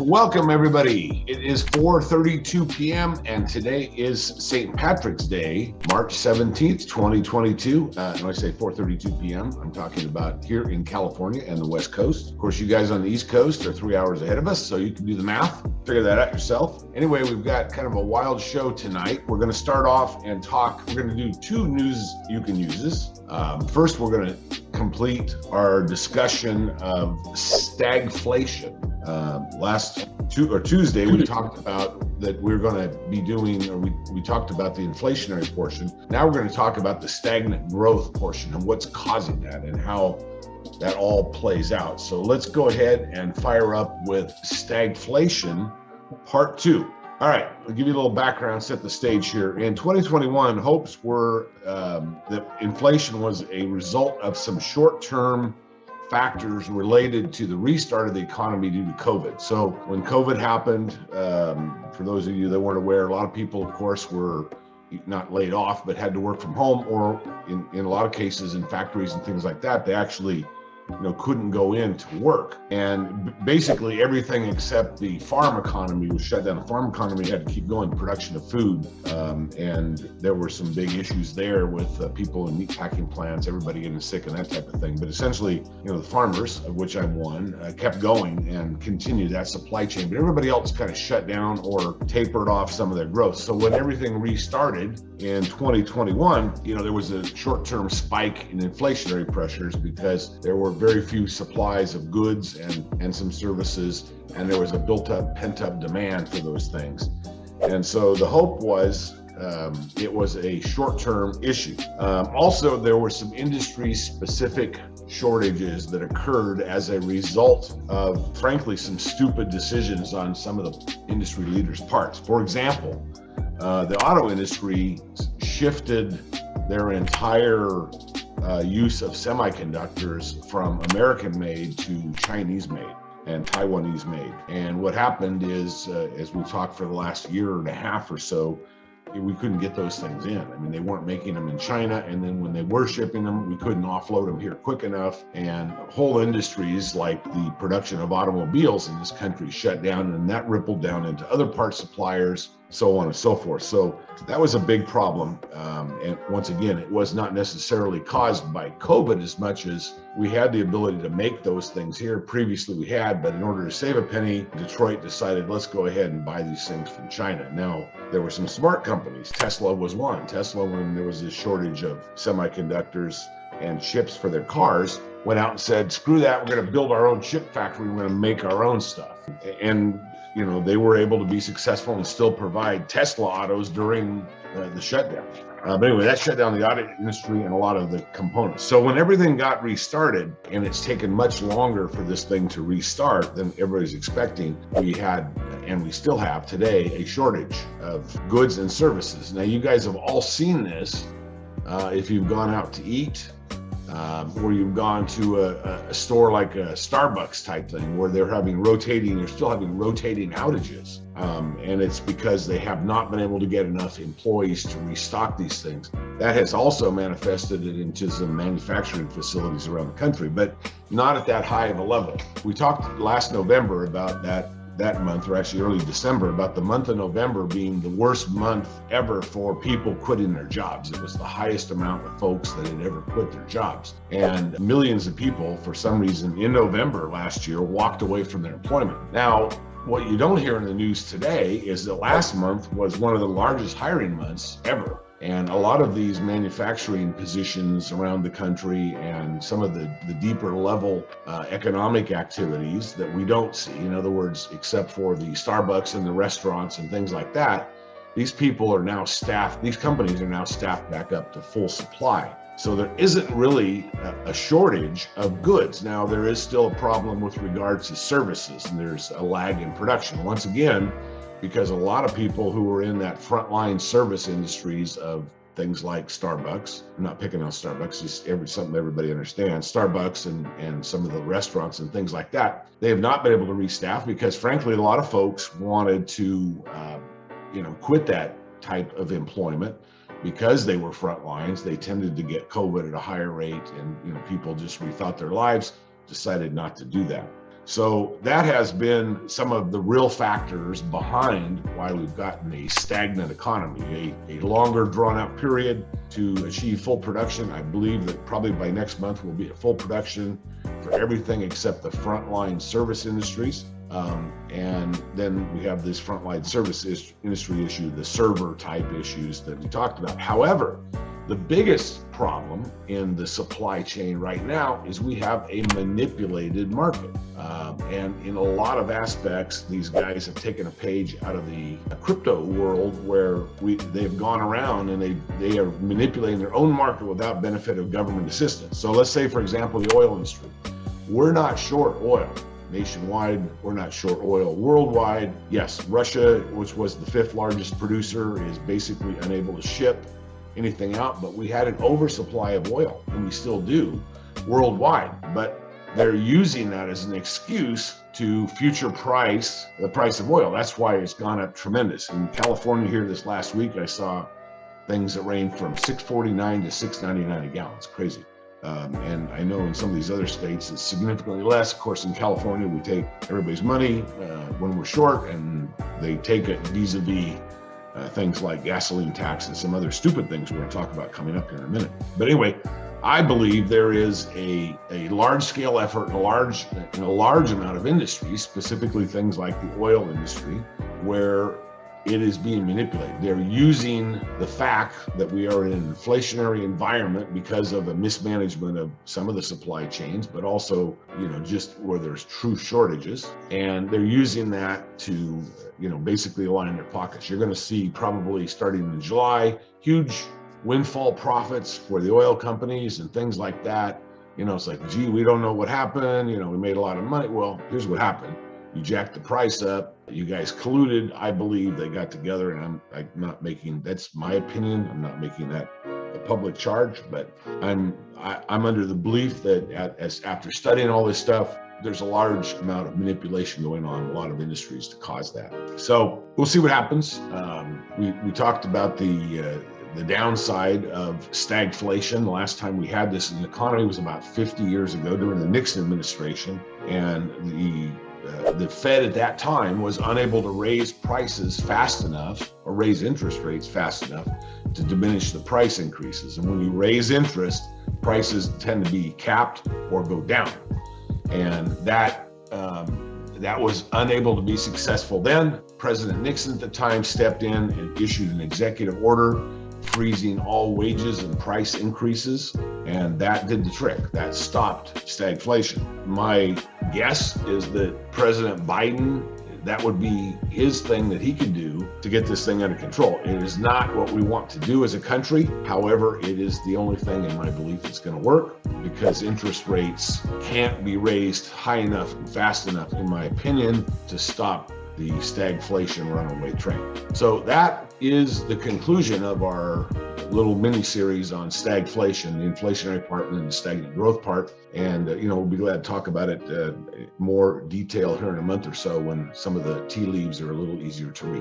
Welcome everybody. It is 4:32 p.m. and today is St. Patrick's Day, March 17th, 2022. When I say 4:32 p.m., I'm talking about here in California and the West Coast. Of course, you guys on the East Coast are 3 hours ahead of us, so you can do the math, figure that out yourself. Anyway, we've got kind of a wild show tonight. We're going to start off and talk. We're going to do two news you can uses. First, we're going to complete our discussion of stagflation. Tuesday, we talked about that we're going to be doing, or we talked about the inflationary portion. Now we're going to talk about the stagnant growth portion and what's causing that and how that all plays out. So let's go ahead and fire up with stagflation part 2. All right, I'll give you a little background, set the stage here. In 2021, hopes were that inflation was a result of some short-term factors related to the restart of the economy due to COVID. So when COVID happened, for those of you that weren't aware, a lot of people, of course, were not laid off, but had to work from home, or in a lot of cases in factories and things like that, they actually couldn't go in to work. And basically everything except the farm economy was shut down. The farm economy had to keep going, production of food. And there were some big issues there with people in meatpacking plants, everybody getting sick and that type of thing. But essentially, the farmers, of which I'm one, kept going and continued that supply chain. But everybody else kind of shut down or tapered off some of their growth. So when everything restarted in 2021, there was a short-term spike in inflationary pressures because there were very few supplies of goods and some services, and there was a built-up, pent-up demand for those things. And so the hope was it was a short-term issue. Also, there were some industry-specific shortages that occurred as a result of, frankly, some stupid decisions on some of the industry leaders' parts. For example, the auto industry shifted their entire use of semiconductors from American-made to Chinese-made and Taiwanese-made. And what happened is, as we've talked for the last year and a half or so, we couldn't get those things in. I mean, they weren't making them in China, and then when they were shipping them, we couldn't offload them here quick enough, and whole industries like the production of automobiles in this country shut down, and that rippled down into other part suppliers, so on and so forth. So that was a big problem. And once again, it was not necessarily caused by COVID as much as we had the ability to make those things here. Previously we had, but in order to save a penny, Detroit decided, let's go ahead and buy these things from China. Now, there were some smart companies. Tesla was one. Tesla, when there was this shortage of semiconductors and chips for their cars, went out and said, screw that, we're going to build our own chip factory, we're going to make our own stuff. And they were able to be successful and still provide Tesla autos during the shutdown. But anyway, that shut down the auto industry and a lot of the components. So when everything got restarted, and it's taken much longer for this thing to restart than everybody's expecting, we had, and we still have today, a shortage of goods and services. Now, you guys have all seen this if you've gone out to eat, or you've gone to a store like a Starbucks type thing where they're still having rotating outages. And it's because they have not been able to get enough employees to restock these things. That has also manifested it into some manufacturing facilities around the country, but not at that high of a level. We talked last November about that month, or actually early December, about the month of November being the worst month ever for people quitting their jobs. It was the highest amount of folks that had ever quit their jobs. And millions of people, for some reason, in November last year, walked away from their employment. Now, what you don't hear in the news today is that last month was one of the largest hiring months ever. And a lot of these manufacturing positions around the country and some of the deeper level economic activities that we don't see, in other words, except for the Starbucks and the restaurants and things like that, these people are now staffed, these companies are now staffed back up to full supply. So there isn't really a shortage of goods. Now, there is still a problem with regards to services, and there's a lag in production. Once again, because a lot of people who are in that frontline service industries of things like Starbucks, I'm not picking on Starbucks, just something everybody understands, Starbucks and some of the restaurants and things like that, they have not been able to restaff because, frankly, a lot of folks wanted to, quit that type of employment because they were front lines. They tended to get COVID at a higher rate, and people just rethought their lives, decided not to do that. So that has been some of the real factors behind why we've gotten a stagnant economy, a longer drawn out period to achieve full production. I believe that probably by next month we'll be at full production for everything except the frontline service industries. And then we have this frontline service industry issue, the server type issues that we talked about. However, the biggest problem in the supply chain right now is we have a manipulated market. And in a lot of aspects, these guys have taken a page out of the crypto world where they've gone around and they are manipulating their own market without benefit of government assistance. So let's say, for example, the oil industry. We're not short oil. Nationwide, we're not short oil. Worldwide, yes, Russia, which was the 5th largest producer, is basically unable to ship anything out, but we had an oversupply of oil, and we still do worldwide. But they're using that as an excuse to future price the price of oil. That's why it's gone up tremendous. In California here this last week, I saw things that range from $6.49 to $6.99 a gallon. It's crazy. And I know in some of these other states it's significantly less. Of course, in California, we take everybody's money when we're short, and they take it vis-a-vis things like gasoline tax and some other stupid things we're going to talk about coming up here in a minute. But anyway, I believe there is a large-scale effort in a large amount of industries, specifically things like the oil industry, where it is being manipulated. They're using the fact that we are in an inflationary environment because of a mismanagement of some of the supply chains, but also, just where there's true shortages. And they're using that to, basically line their pockets. You're going to see probably starting in July, huge windfall profits for the oil companies and things like that. It's like, gee, we don't know what happened. We made a lot of money. Well, here's what happened. You jacked the price up. You guys colluded. I believe they got together, and I'm not making, that's my opinion. I'm not making that a public charge, but I'm under the belief that after studying all this stuff, there's a large amount of manipulation going on in a lot of industries to cause that. So we'll see what happens. We talked about the downside of stagflation. The last time we had this in the economy was about 50 years ago during the Nixon administration, and the Fed at that time was unable to raise prices fast enough or raise interest rates fast enough to diminish the price increases. And when you raise interest, prices tend to be capped or go down. And that was unable to be successful then. President Nixon at the time stepped in and issued an executive order freezing all wages and price increases, and that did the trick. That stopped stagflation. My guess is that President Biden, that would be his thing that he could do to get this thing under control. It is not what we want to do as a country. However, it is the only thing in my belief that's going to work, because interest rates can't be raised high enough and fast enough, in my opinion, to stop the stagflation runaway train. So that is the conclusion of our little mini series on stagflation, the inflationary part and then the stagnant growth part. And, we'll be glad to talk about it more detail here in a month or so when some of the tea leaves are a little easier to read.